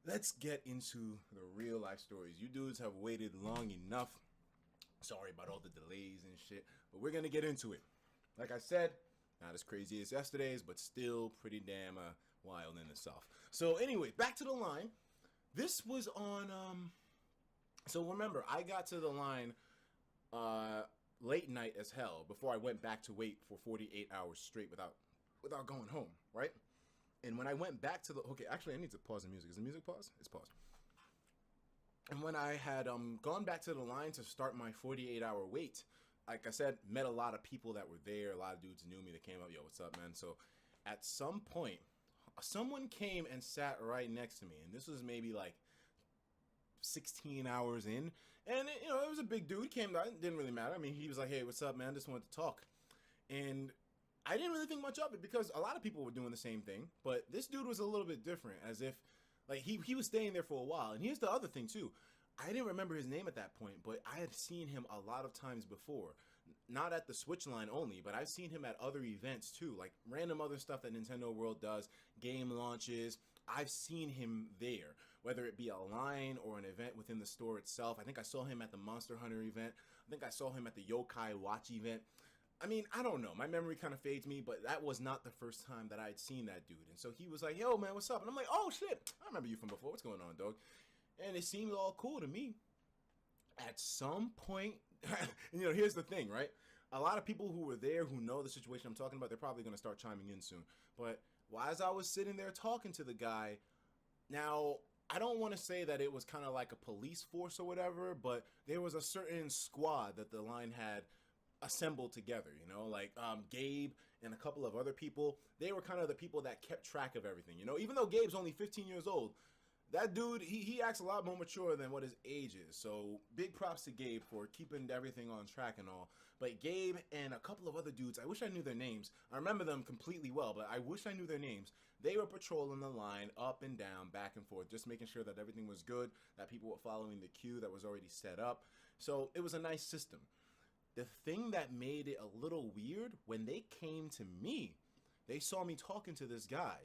let's get into the real life stories. You dudes have waited long enough. Sorry about all the delays and shit, but we're gonna get into it. Like I said, not as crazy as yesterday's, but still pretty damn wild in itself. So anyway, back to the line. This was on. So remember, I got to the line late night as hell before I went back to wait for 48 hours straight without going home, right? And when I went back to the actually I need to pause the music. Is the music paused? It's paused. And when I had gone back to the line to start my 48-hour wait, like I said, met a lot of people that were there. A lot of dudes knew me. They came up, yo, what's up, man? So at some point, someone came and sat right next to me, and this was maybe like 16 hours in, and it was a big dude. He came down, it didn't really matter. I mean, he was like, hey, what's up, man? Just wanted to talk. And I didn't really think much of it because a lot of people were doing the same thing, but this dude was a little bit different, as if like he was staying there for a while. And here's the other thing too. I didn't remember his name at that point, but I had seen him a lot of times before. Not at the Switch line only, but I've seen him at other events too, like random other stuff that Nintendo World does, game launches. I've seen him there, whether it be a line or an event within the store itself. I think I saw him at the Monster Hunter event. I think I saw him at the Yokai Watch event. I mean, I don't know. My memory kind of fades me, but that was not the first time that I had seen that dude. And so he was like, yo, man, what's up? And I'm like, oh, shit. I remember you from before. What's going on, dog? And it seemed all cool to me. At some point, and, here's the thing, right? A lot of people who were there who know the situation I'm talking about, they're probably going to start chiming in soon. But as I was sitting there talking to the guy, now, I don't want to say that it was kind of like a police force or whatever, but there was a certain squad that the line had assembled together, like Gabe and a couple of other people. They were kind of the people that kept track of everything, even though Gabe's only 15 years old. That dude, he acts a lot more mature than what his age is. So big props to Gabe for keeping everything on track and all. But Gabe and a couple of other dudes, I wish I knew their names. I remember them completely well, but I wish I knew their names. They were patrolling the line up and down, back and forth, just making sure that everything was good, that people were following the queue that was already set up. So it was a nice system. The thing that made it a little weird, when they came to me, they saw me talking to this guy.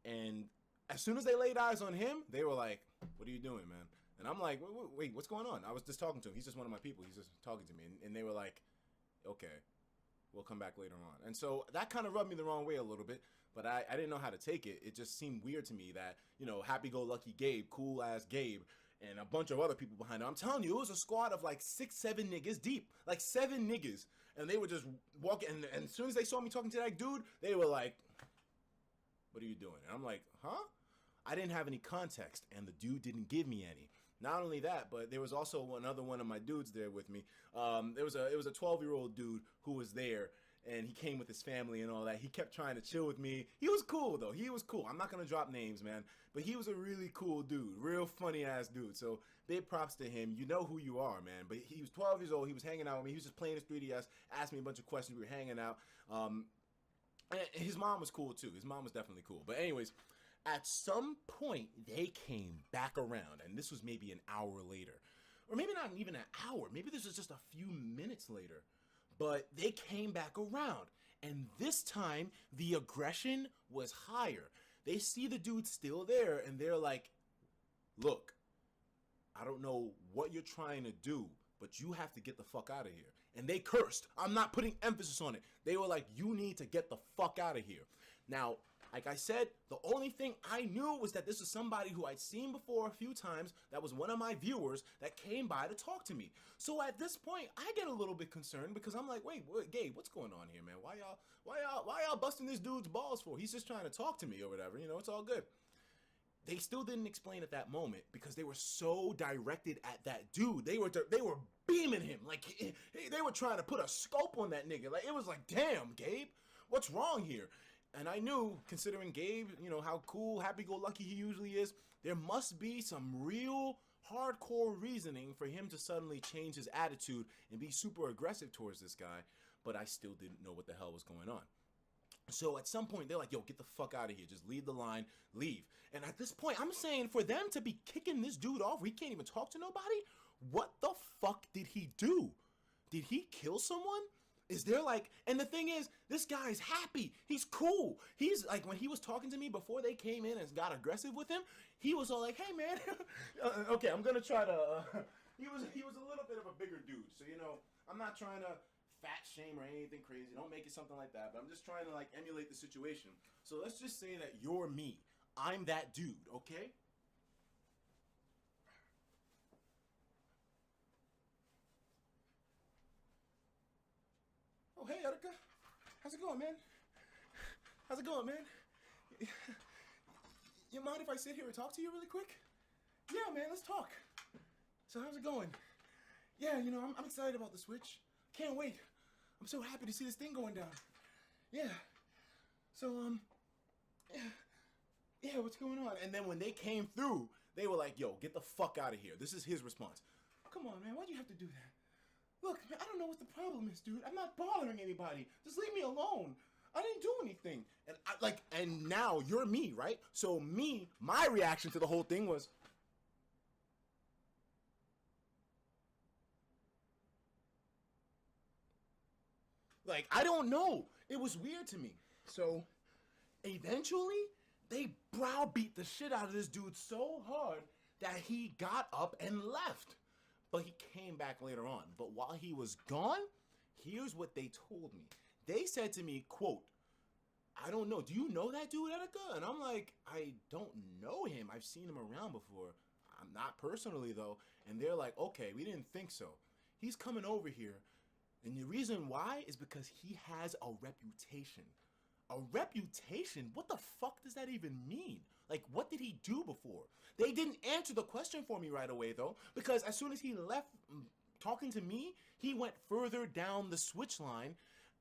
And as soon as they laid eyes on him, they were like, what are you doing, man? And I'm like, wait, what's going on? I was just talking to him. He's just one of my people. He's just talking to me. And they were like, okay, we'll come back later on. And so that kind of rubbed me the wrong way a little bit, but I didn't know how to take it. It just seemed weird to me that, happy-go-lucky Gabe, cool-ass Gabe, and a bunch of other people behind him. I'm telling you, it was a squad of like 6, 7 niggas deep. Like 7 niggas. And they were just walking, and as soon as they saw me talking to that dude, they were like, what are you doing? And I'm like, huh? I didn't have any context, and the dude didn't give me any. Not only that, but there was also another one of my dudes there with me. It was a 12-year-old dude who was there, and he came with his family and all that. He kept trying to chill with me. He was cool, though. He was cool. I'm not going to drop names, man, but he was a really cool dude. Real funny-ass dude. So big props to him. You know who you are, man. But he was 12 years old. He was hanging out with me. He was just playing his 3DS, asked me a bunch of questions. We were hanging out. And his mom was cool, too. His mom was definitely cool. But anyways, at some point, they came back around, and this was maybe an hour later. Or maybe not even an hour. Maybe this was just a few minutes later. But they came back around, and this time, the aggression was higher. They see the dude still there, and they're like, look, I don't know what you're trying to do, but you have to get the fuck out of here. And they cursed. I'm not putting emphasis on it. They were like, you need to get the fuck out of here. Now, like I said, the only thing I knew was that this was somebody who I'd seen before a few times, that was one of my viewers that came by to talk to me. So at this point, I get a little bit concerned because I'm like, wait, Gabe, what's going on here, man? Why y'all busting this dude's balls for? He's just trying to talk to me or whatever, it's all good. They still didn't explain at that moment because they were so directed at that dude. They were beaming him. Like, they were trying to put a scope on that nigga. Like, it was like, damn, Gabe, what's wrong here? And I knew, considering Gabe, how cool, happy-go-lucky he usually is, there must be some real hardcore reasoning for him to suddenly change his attitude and be super aggressive towards this guy. But I still didn't know what the hell was going on. So at some point, they're like, yo, get the fuck out of here. Just leave the line, leave. And at this point, I'm saying for them to be kicking this dude off, he can't even talk to nobody? What the fuck did he do? Did he kill someone? Is there like, and the thing is, this guy's happy. He's cool. He's like, when he was talking to me before they came in and got aggressive with him, he was all like, "Hey man, okay, I'm gonna try to." He was a little bit of a bigger dude, so I'm not trying to fat shame or anything crazy. Don't make it something like that. But I'm just trying to like emulate the situation. So let's just say that you're me. I'm that dude, okay? Oh, hey, Erica. How's it going, man? How's it going, man? You mind if I sit here and talk to you really quick? Yeah, man, let's talk. So how's it going? Yeah, I'm excited about the Switch. Can't wait. I'm so happy to see this thing going down. Yeah. So, yeah, what's going on? And then when they came through, they were like, yo, get the fuck out of here. This is his response. Come on, man, why'd you have to do that? Look, man, I don't know what the problem is, dude. I'm not bothering anybody. Just leave me alone. I didn't do anything. And now you're me, right? So my reaction to the whole thing was, like, I don't know. It was weird to me. So eventually, they browbeat the shit out of this dude so hard that he got up and left. But he came back later on. But while he was gone, here's what they told me. They said to me, quote, I don't know. Do you know that dude, Erica? And I'm like, I don't know him. I've seen him around before. I'm not personally, though. And they're like, okay, we didn't think so. He's coming over here. And the reason why is because he has a reputation. A reputation? What the fuck does that even mean? Like, what did he do before? They didn't answer the question for me right away, though, because as soon as he left talking to me, he went further down the switch line,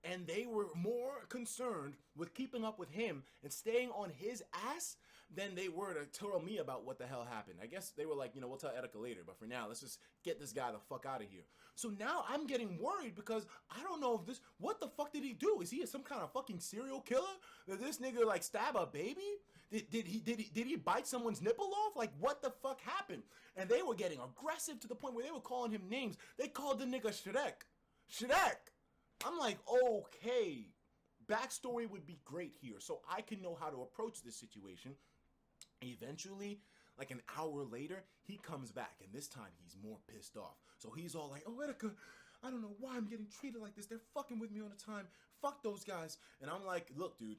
and they were more concerned with keeping up with him and staying on his ass than they were to tell me about what the hell happened. I guess they were like, we'll tell Erica later, but for now, let's just get this guy the fuck out of here. So now I'm getting worried because I don't know if what the fuck did he do? Is he some kind of fucking serial killer? Did this nigga like stab a baby? Did he bite someone's nipple off? Like, what the fuck happened? And they were getting aggressive to the point where they were calling him names. They called the nigga Shrek. Shrek! I'm like, okay, backstory would be great here so I can know how to approach this situation. Eventually, like an hour later, he comes back, and this time he's more pissed off. So he's all like, oh, Erica, I don't know why I'm getting treated like this. They're fucking with me all the time. Fuck those guys. And I'm like, look, dude,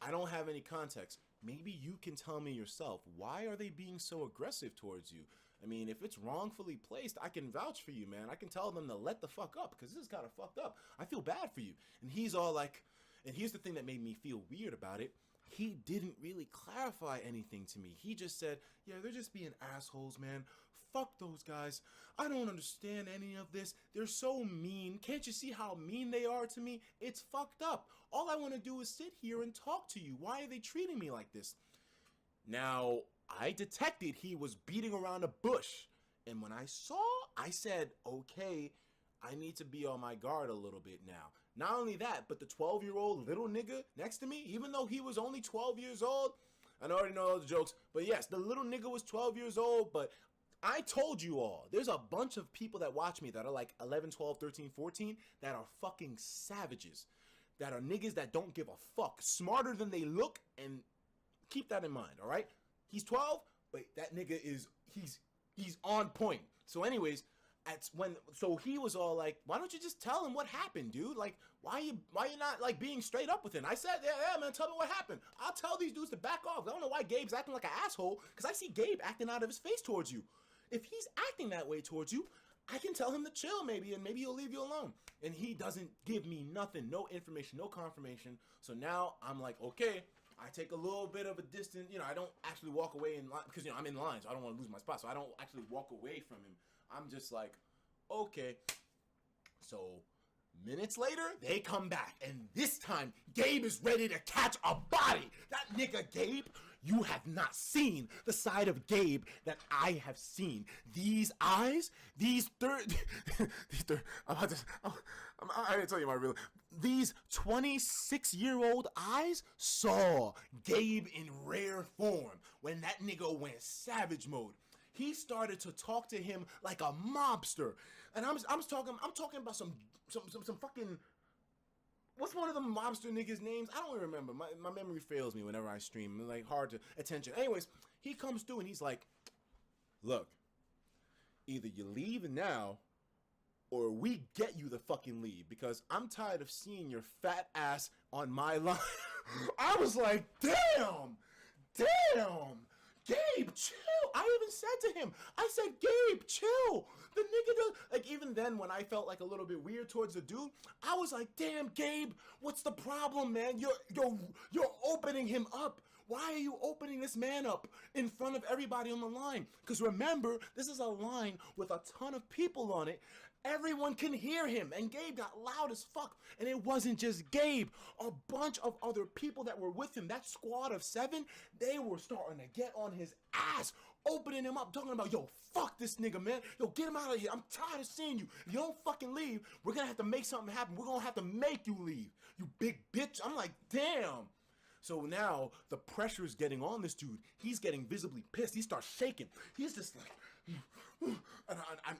I don't have any context. Maybe you can tell me yourself. Why are they being so aggressive towards you? I mean, if it's wrongfully placed, I can vouch for you, man. I can tell them to let the fuck up because this is kind of fucked up. I feel bad for you. And he's all like, and here's the thing that made me feel weird about it. He didn't really clarify anything to me. He just said, yeah, they're just being assholes, man. Fuck those guys. I don't understand any of this. They're so mean. Can't you see how mean they are to me? It's fucked up. All I want to do is sit here and talk to you. Why are they treating me like this? Now, I detected he was beating around a bush. And when I saw, I said, okay, I need to be on my guard a little bit now. Not only that, but the 12-year-old little nigga next to me, even though he was only 12 years old, I already know all the jokes, but yes, the little nigga was 12 years old, but I told you all, there's a bunch of people that watch me that are like 11, 12, 13, 14 that are fucking savages, that are niggas that don't give a fuck, smarter than they look, and keep that in mind, all right? He's 12, but that nigga is, he's on point. So anyways, so he was all like, why don't you just tell him what happened, dude? Like, why you not like being straight up with him? I said, yeah, man, tell me what happened. I'll tell these dudes to back off. I don't know why Gabe's acting like an asshole, because I see Gabe acting out of his face towards you. If he's acting that way towards you, I can tell him to chill maybe, and maybe he'll leave you alone. And he doesn't give me nothing, no information, no confirmation. So now I'm like, okay, I take a little bit of a distance. I don't actually walk away in line, because, I'm in line, so I don't want to lose my spot. So I don't actually walk away from him. I'm just like, okay. So minutes later, they come back. And this time, Gabe is ready to catch a body. That nigga Gabe, you have not seen the side of Gabe that I have seen. These eyes, I didn't tell you my real. These 26-year-old eyes saw Gabe in rare form when that nigga went savage mode. He started to talk to him like a mobster, and I'm talking about some fucking what's one of the mobster niggas' names? I don't remember. My memory fails me whenever I stream. It's like hard to attention. Anyways, he comes through and he's like, look, either you leave now or we get you the fucking leave because I'm tired of seeing your fat ass on my line. I was like, damn, Gabe, chill. I even said to him, I said, Gabe, chill. The nigga does, like, even then when I felt like a little bit weird towards the dude, I was like, damn, Gabe, what's the problem, man? You're opening him up. Why are you opening this man up in front of everybody on the line? Because remember, this is a line with a ton of people on it. Everyone can hear him, and Gabe got loud as fuck. And it wasn't just Gabe. A bunch of other people that were with him, that squad of 7, they were starting to get on his ass, opening him up, talking about, yo, fuck this nigga, man. Yo, get him out of here. I'm tired of seeing you. If you don't fucking leave, we're gonna have to make something happen. We're gonna have to make you leave, you big bitch. I'm like, damn. So now the pressure is getting on this dude. He's getting visibly pissed. He starts shaking. He's just like,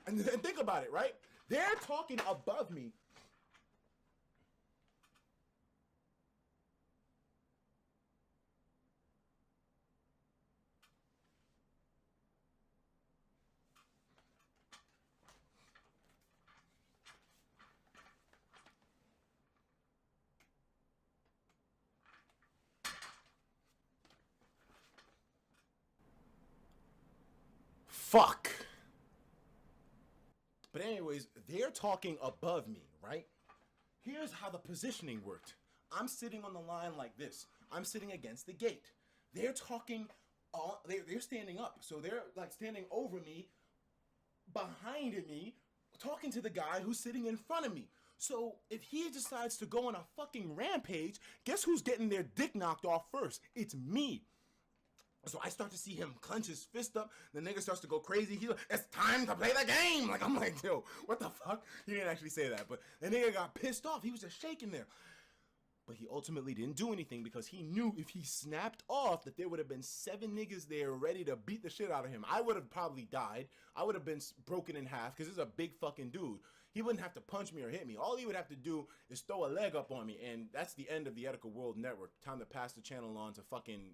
and think about it, right? They're talking above me. Fuck. But anyways, they're talking above me, right? Here's how the positioning worked. I'm sitting on the line like this. I'm sitting against the gate. They're talking, they're standing up. So they're like standing over me, behind me, talking to the guy who's sitting in front of me. So if he decides to go on a fucking rampage, guess who's getting their dick knocked off first? It's me. So I start to see him clench his fist up. The nigga starts to go crazy. He's like, it's time to play the game. Like, I'm like, yo, what the fuck? He didn't actually say that, but the nigga got pissed off. He was just shaking there. But he ultimately didn't do anything because he knew if he snapped off that there would have been 7 niggas there ready to beat the shit out of him. I would have probably died. I would have been broken in half because this is a big fucking dude. He wouldn't have to punch me or hit me. All he would have to do is throw a leg up on me, and that's the end of the Ethical World Network. Time to pass the channel on to fucking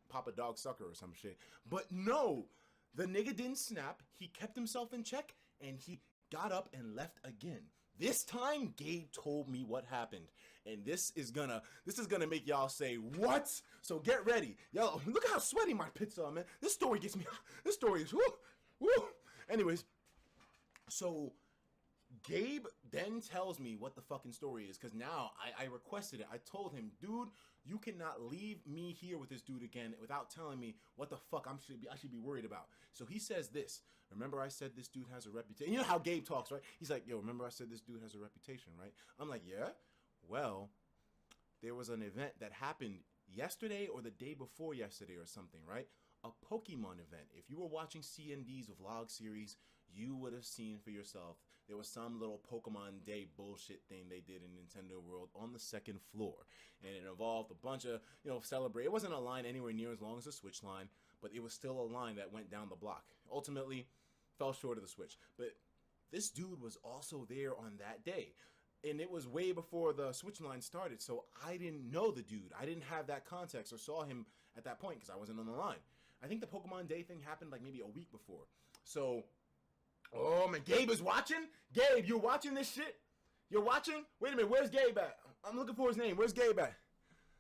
Papa Dog Sucker or some shit. But no, the nigga didn't snap. He kept himself in check, and he got up and left again. This time, Gabe told me what happened, and this is gonna make y'all say what? So get ready, yo. Look how sweaty my pits are, man. This story gets me. This story is whoo, whoo. Anyways, so Gabe then tells me what the fucking story is, because now I requested it. I told him, dude, you cannot leave me here with this dude again without telling me what the fuck I should be worried about. So he says this. Remember I said this dude has a reputation. You know how Gabe talks, right? He's like, yo, remember I said this dude has a reputation, right? I'm like, yeah? Well, there was an event that happened yesterday or the day before yesterday or something, right? A Pokemon event. If you were watching CND's vlog series, you would have seen for yourself. There was some little Pokemon Day bullshit thing they did in Nintendo World on the 2nd floor. And it involved a bunch of, celebrate. It wasn't a line anywhere near as long as the Switch line, but it was still a line that went down the block. Ultimately, fell short of the Switch. But this dude was also there on that day. And it was way before the Switch line started, so I didn't know the dude. I didn't have that context or saw him at that point because I wasn't on the line. I think the Pokemon Day thing happened like maybe a week before. So, oh man, Gabe is watching? Gabe, you're watching this shit? You're watching? Wait a minute, where's Gabe at? I'm looking for his name. Where's Gabe at?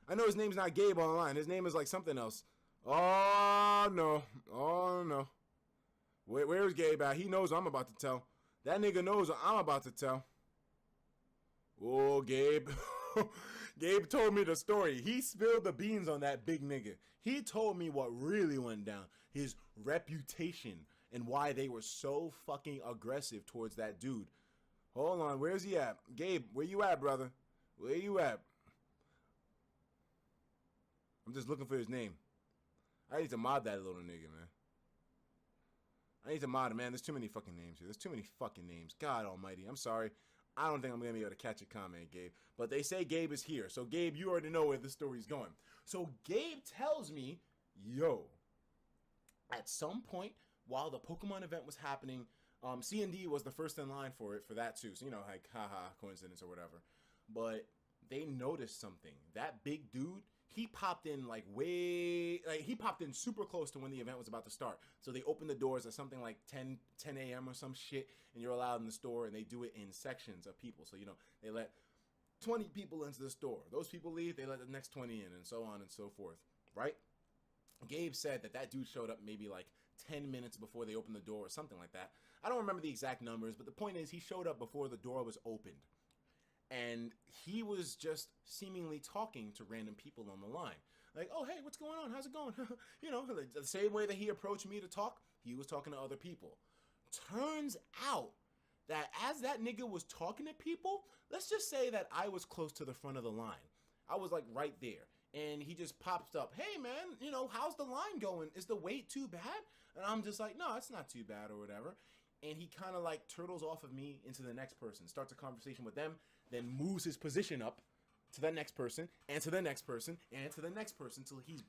I know his name's not Gabe online. His name is like something else. Oh no. Oh no. Where's Gabe at? He knows what I'm about to tell. That nigga knows what I'm about to tell. Oh, Gabe. Gabe told me the story. He spilled the beans on that big nigga. He told me what really went down. His reputation and why they were so fucking aggressive towards that dude. Hold on, where's he at? Gabe, where you at, brother? Where you at? I'm just looking for his name. I need to mod that little nigga, man. I need to mod him, man. There's too many fucking names here. There's too many fucking names. God almighty. I'm sorry. I don't think I'm going to be able to catch a comment, Gabe. But they say Gabe is here. So, Gabe, you already know where this story's going. So, Gabe tells me, yo, at some point while the Pokemon event was happening, C&D was the first in line for that too. So, like, haha, coincidence or whatever. but they noticed something. That big dude, he popped in he popped in super close to when the event was about to start. So they opened the doors at something like 10 a.m. or some shit, and you're allowed in the store, and they do it in sections of people. So, they let 20 people into the store. Those people leave, they let the next 20 in, and so on and so forth, right? Gabe said that dude showed up maybe like 10 minutes before they opened the door or something like that. I don't remember the exact numbers, but the point is he showed up before the door was opened. And he was just seemingly talking to random people on the line. Like, oh, hey, what's going on? How's it going? The same way that he approached me to talk, he was talking to other people. Turns out that as that nigga was talking to people, let's just say that I was close to the front of the line. I was like right there. And he just pops up, hey man, how's the line going? Is the wait too bad? And I'm just like, no, it's not too bad or whatever. And he kind of like turtles off of me into the next person, starts a conversation with them, then moves his position up to the next person and to the next person and to the next person till he's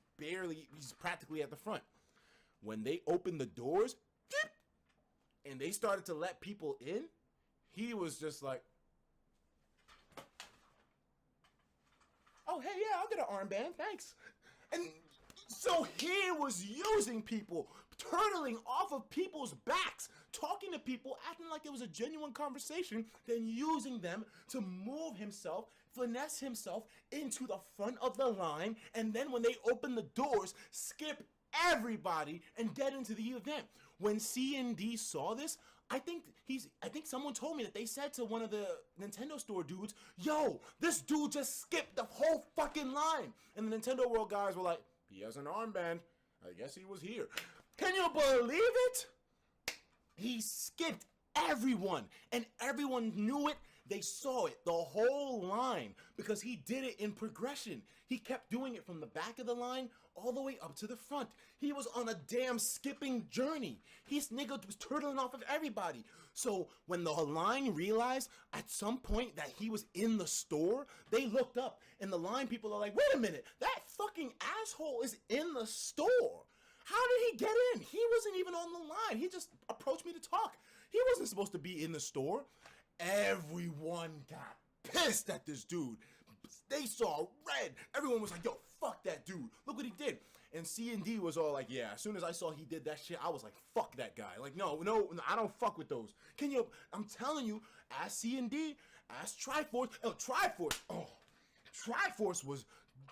practically at the front. When they opened the doors and they started to let people in, he was just like, oh, hey, yeah, I'll get an armband, thanks. And so he was using people, turtling off of people's backs, talking to people, acting like it was a genuine conversation, then using them to move himself, finesse himself into the front of the line, and then when they open the doors, skip everybody and get into the event. When C&D saw this, I think someone told me that they said to one of the Nintendo store dudes, yo, this dude just skipped the whole fucking line. And the Nintendo World guys were like, he has an armband. I guess he was here. Can you believe it? He skipped everyone, and everyone knew it. They saw it, the whole line, because he did it in progression. He kept doing it from the back of the line all the way up to the front. He was on a damn skipping journey. His nigga was turtling off of everybody. So when the line realized at some point that he was in the store, they looked up, and the line people are like, wait a minute, that fucking asshole is in the store. How did he get in? He wasn't even on the line. He just approached me to talk. He wasn't supposed to be in the store. Everyone got pissed at this dude. They saw red. Everyone was like, yo, fuck that dude. Look what he did. And C&D was all like, yeah, as soon as I saw he did that shit, I was like, fuck that guy. Like, no, I don't fuck with those. I'm telling you, ask C&D, ask Triforce. Triforce was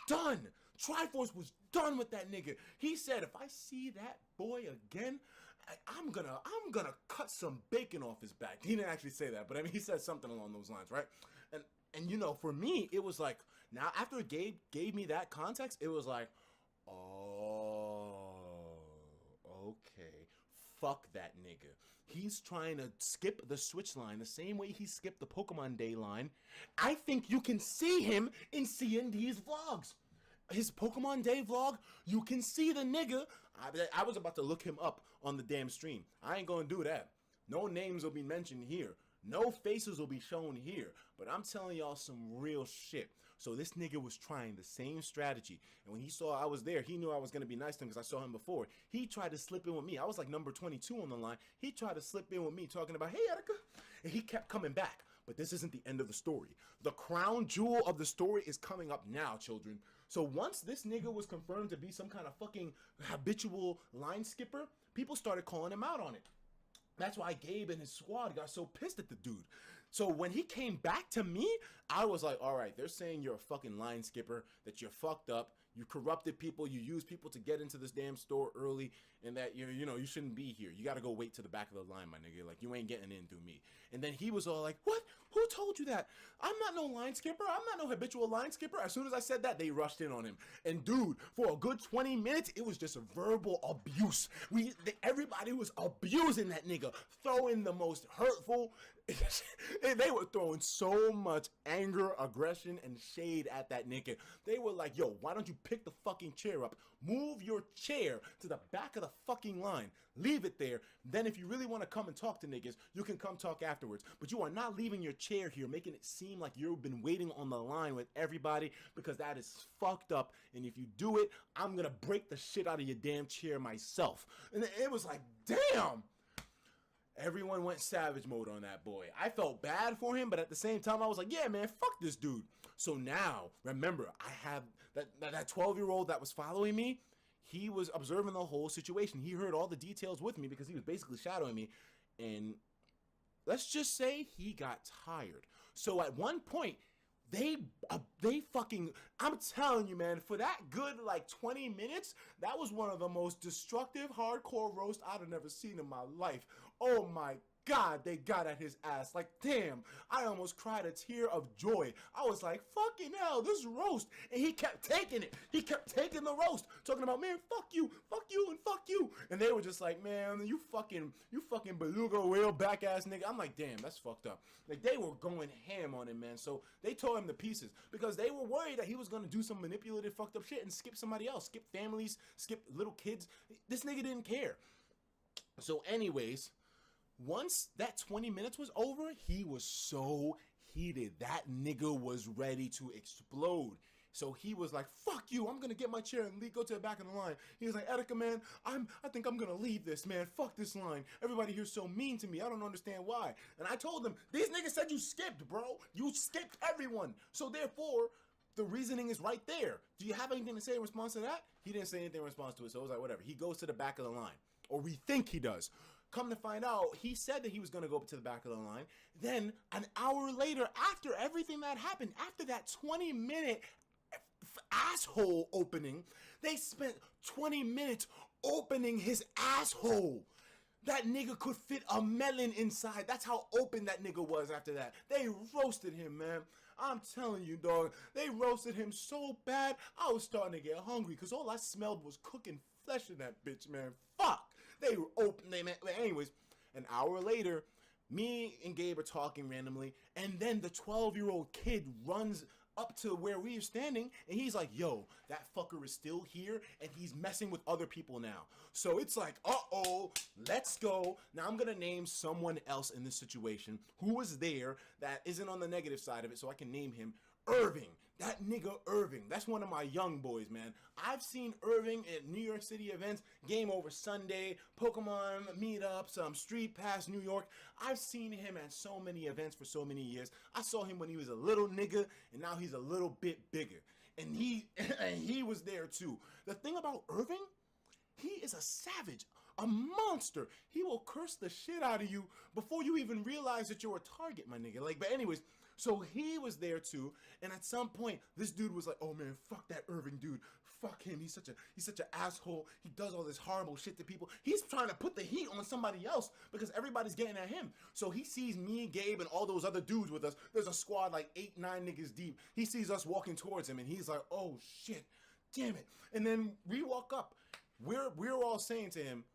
done. Triforce was done with that nigga. He said, if I see that boy again, I'm gonna cut some bacon off his back. He didn't actually say that, but I mean, he said something along those lines, right? And for me, it was like, now after Gabe gave me that context, it was like, oh, okay, fuck that nigga. He's trying to skip the Switch line the same way he skipped the Pokemon Day line. I think you can see him in C&D's vlogs. His Pokemon Day vlog, you can see the nigga. I was about to look him up on the damn stream. I ain't gonna do that. No names will be mentioned here. No faces will be shown here. But I'm telling y'all some real shit. So this nigga was trying the same strategy. And when he saw I was there, he knew I was going to be nice to him because I saw him before. He tried to slip in with me. I was like number 22 on the line. He tried to slip in with me talking about, hey, Attica. And he kept coming back. But this isn't the end of the story. The crown jewel of the story is coming up now, children. So once this nigga was confirmed to be some kind of fucking habitual line skipper, people started calling him out on it. That's why Gabe and his squad got so pissed at the dude. So when he came back to me, I was like, all right, they're saying you're a fucking line skipper, that you're fucked up, you corrupted people, you used people to get into this damn store early, and that you shouldn't be here. You gotta go wait to the back of the line, my nigga. Like, you ain't getting in through me. And then he was all like, what? Who told you that? I'm not no line skipper. I'm not no habitual line skipper. As soon as I said that, they rushed in on him. And dude, for a good 20 minutes, it was just a verbal abuse. Everybody was abusing that nigga, throwing the most hurtful. They were throwing so much anger, aggression, and shade at that nigga. They were like, yo, why don't you pick the fucking chair up? Move your chair to the back of the fucking line. Leave it there. Then if you really want to come and talk to niggas, you can come talk afterwards. But you are not leaving your chair here, making it seem like you've been waiting on the line with everybody, because that is fucked up. And if you do it, I'm going to break the shit out of your damn chair myself. And it was like, damn. Everyone went savage mode on that boy. I felt bad for him, but at the same time, I was like, yeah, man, fuck this dude. So now, remember, I have that 12-year-old that was following me. He was observing the whole situation. He heard all the details with me because he was basically shadowing me. And let's just say he got tired. So at one point, they fucking, I'm telling you, man, for that good like 20 minutes, that was one of the most destructive hardcore roast I'd have never seen in my life. Oh my God, they got at his ass. Like, damn, I almost cried a tear of joy. I was like, fucking hell, this roast. And he kept taking it. He kept taking the roast, talking about, man, fuck you, and fuck you. And they were just like, man, you fucking beluga whale back ass nigga. I'm like, damn, that's fucked up. Like, they were going ham on him, man. So they tore him to pieces because they were worried that he was going to do some manipulative, fucked up shit and skip somebody else, skip families, skip little kids. This nigga didn't care. So anyways, once that 20 minutes was over, he was so heated. That nigga was ready to explode. So he was like, fuck you, I'm gonna get my chair and go to the back of the line. He was like, Etika, man, I think I'm gonna leave this, man. Fuck this line. Everybody here's so mean to me. I don't understand why. And I told him, these niggas said you skipped, bro. You skipped everyone. So therefore, the reasoning is right there. Do you have anything to say in response to that? He didn't say anything in response to it, so I was like, whatever. He goes to the back of the line. Or we think he does. Come to find out, he said that he was going to go up to the back of the line. Then, an hour later, after everything that happened, after that 20-minute asshole opening, they spent 20 minutes opening his asshole. That nigga could fit a melon inside. That's how open that nigga was after that. They roasted him, man. I'm telling you, dog. They roasted him so bad, I was starting to get hungry because all I smelled was cooking flesh in that bitch, man. Fuck. They were open. Anyways, an hour later, me and Gabe are talking randomly, and then the 12-year-old kid runs up to where we are standing, and he's like, yo, that fucker is still here, and he's messing with other people now. So it's like, uh-oh, let's go. Now I'm gonna name someone else in this situation who was there that isn't on the negative side of it, so I can name him Irving. That nigga Irving, that's one of my young boys, man. I've seen Irving at New York City events, Game Over Sunday, Pokemon meetups, Street Pass New York. I've seen him at so many events for so many years. I saw him when he was a little nigga, and now he's a little bit bigger. And he was there too. The thing about Irving, he is a savage, a monster. He will curse the shit out of you before you even realize that you're a target, my nigga. Like, but anyways, so he was there too, and at some point, this dude was like, "Oh man, fuck that Irving dude. Fuck him. He's such an asshole. He does all this horrible shit to people. He's trying to put the heat on somebody else because everybody's getting at him." So he sees me, Gabe, and all those other dudes with us. There's a squad like 8, 9 niggas deep. He sees us walking towards him, and he's like, "Oh shit, damn it!" And then we walk up. We're all saying to him,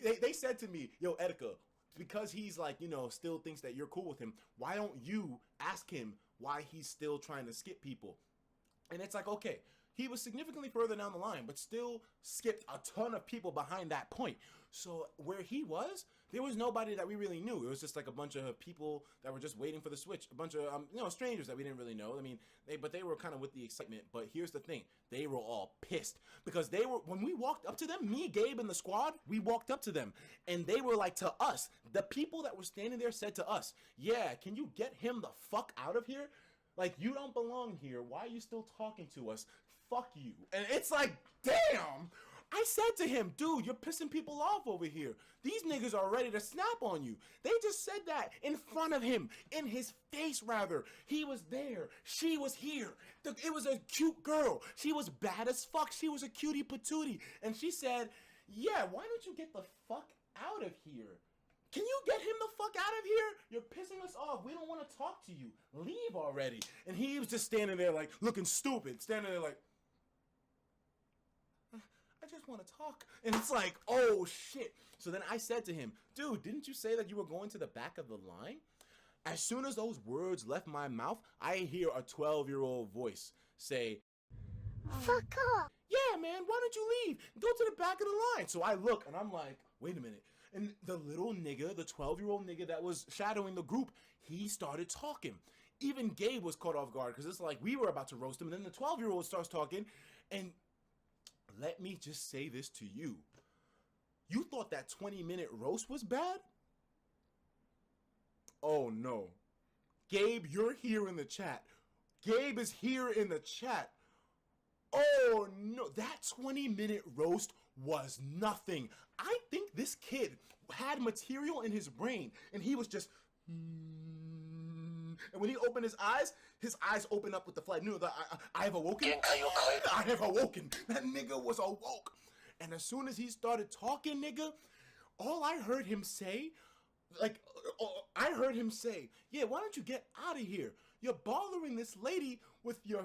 they said to me, "Yo, Etika, because he's like, you know, still thinks that you're cool with him, why don't you ask him why he's still trying to skip people?" And it's like, okay, he was significantly further down the line, but still skipped a ton of people behind that point. So where he was, there was nobody that we really knew. It was just like a bunch of people that were just waiting for the switch. A bunch of, strangers that we didn't really know. I mean, they were kind of with the excitement. But here's the thing. They were all pissed because when we walked up to them, me, Gabe, and the squad, we walked up to them. And they were like, to us, the people that were standing there said to us, "Yeah, can you get him the fuck out of here? Like, you don't belong here. Why are you still talking to us? Fuck you." And it's like, damn. I said to him, "Dude, you're pissing people off over here. These niggas are ready to snap on you." They just said that in front of him, in his face rather. He was there. She was here. It was a cute girl. She was bad as fuck. She was a cutie patootie. And she said, "Yeah, why don't you get the fuck out of here? Can you get him the fuck out of here? You're pissing us off. We don't want to talk to you. Leave already." And he was just standing there like, looking stupid. Standing there like, "I just want to talk." And it's like, oh shit. So then I said to him, "Dude, didn't you say that you were going to the back of the line?" As soon as those words left my mouth, I hear a 12-year-old voice say, "Fuck off. Yeah, man, why don't you leave? Go to the back of the line." So I look and I'm like, wait a minute. And the little nigga, the 12-year-old nigga that was shadowing the group, he started talking. Even Gabe was caught off guard because it's like we were about to roast him. And then the 12-year-old starts talking. And let me just say this to you. You thought that 20-minute roast was bad? Oh no. Gabe, you're here in the chat. Gabe is here in the chat. Oh no, that 20-minute roast was nothing. I think this kid had material in his brain and he was just and when he opened his eyes opened up with the flag. No, I have awoken. I have awoken. That nigga was awoke. And as soon as he started talking, nigga, all I heard him say, yeah, why don't you get out of here? You're bothering this lady with your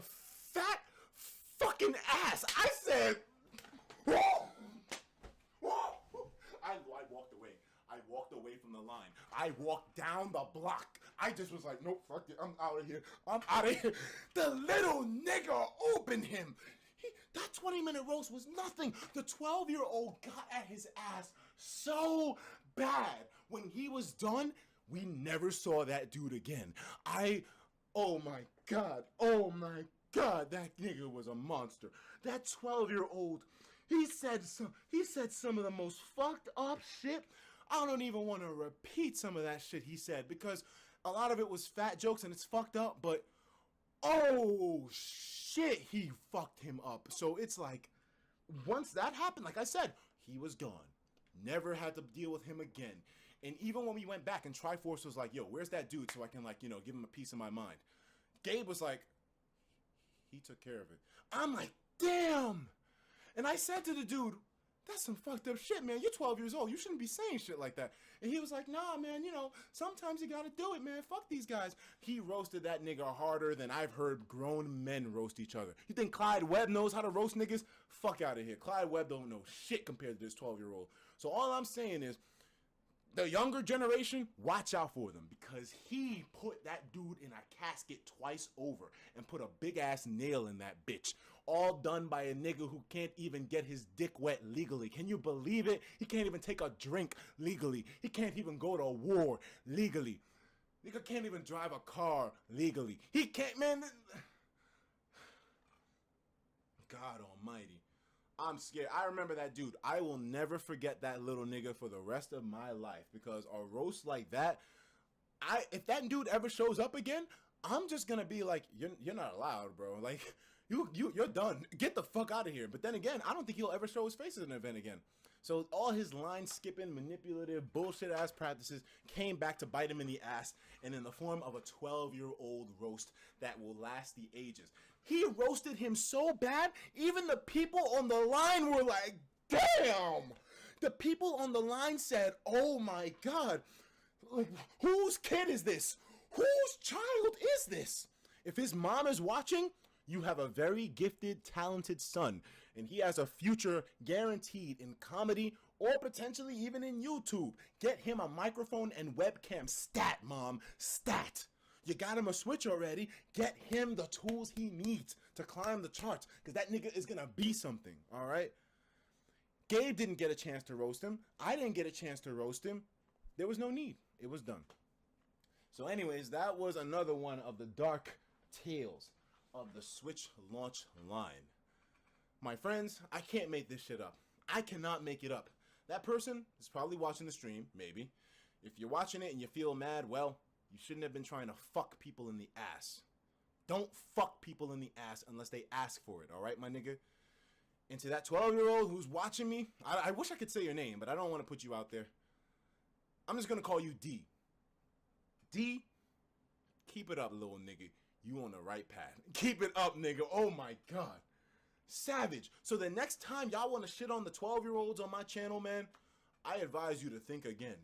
fat fucking ass. I said, whoa! I walked away. I walked away from the line. I walked down the block. I just was like, nope, fuck it. I'm out of here. I'm out of here. The little nigga opened him. That 20-minute roast was nothing. The 12-year-old got at his ass so bad. When he was done, we never saw that dude again. Oh my God, that nigga was a monster. That 12-year-old, he said some of the most fucked up shit. I don't even want to repeat some of that shit he said because a lot of it was fat jokes and it's fucked up, but oh shit, he fucked him up. So it's like, once that happened, like I said, he was gone. Never had to deal with him again. And even when we went back and Triforce was like, yo, where's that dude so I can, like, you know, give him a piece of my mind? Gabe was like, he took care of it. I'm like, damn. And I said to the dude, that's some fucked up shit, man. You're 12 years old. You shouldn't be saying shit like that. And he was like, nah, man, you know, sometimes you gotta do it, man. Fuck these guys. He roasted that nigga harder than I've heard grown men roast each other. You think Clyde Webb knows how to roast niggas? Fuck out of here. Clyde Webb don't know shit compared to this 12-year-old. So all I'm saying is, the younger generation, watch out for them because he put that dude in a casket twice over and put a big ass nail in that bitch. All done by a nigga who can't even get his dick wet legally. Can you believe it? He can't even take a drink legally. He can't even go to war legally. Nigga can't even drive a car legally. He can't, man. God almighty. I'm scared. I remember that dude. I will never forget that little nigga for the rest of my life because a roast like that, if that dude ever shows up again, I'm just gonna be like, you're not allowed, bro. Like, you're done. Get the fuck out of here. But then again, I don't think he'll ever show his face at an event again. So all his line skipping, manipulative, bullshit ass practices came back to bite him in the ass and in the form of a 12-year-old roast that will last the ages. He roasted him so bad, even the people on the line were like, damn! The people on the line said, oh my God, like, whose kid is this? Whose child is this? If his mom is watching, you have a very gifted, talented son, and he has a future guaranteed in comedy or potentially even in YouTube. Get him a microphone and webcam. Stat, mom, stat. You got him a Switch already. Get him the tools he needs to climb the charts because that nigga is going to be something, all right? Gabe didn't get a chance to roast him. I didn't get a chance to roast him. There was no need. It was done. So anyways, that was another one of the dark tales of the Switch launch line. My friends, I can't make this shit up. I cannot make it up. That person is probably watching the stream, maybe. If you're watching it and you feel mad, well, you shouldn't have been trying to fuck people in the ass. Don't fuck people in the ass unless they ask for it, all right, my nigga? And to that 12-year-old who's watching me, I wish I could say your name, but I don't want to put you out there. I'm just going to call you D. D, keep it up, little nigga. You on the right path. Keep it up, nigga. Oh, my God. Savage. So the next time y'all want to shit on the 12-year-olds on my channel, man, I advise you to think again.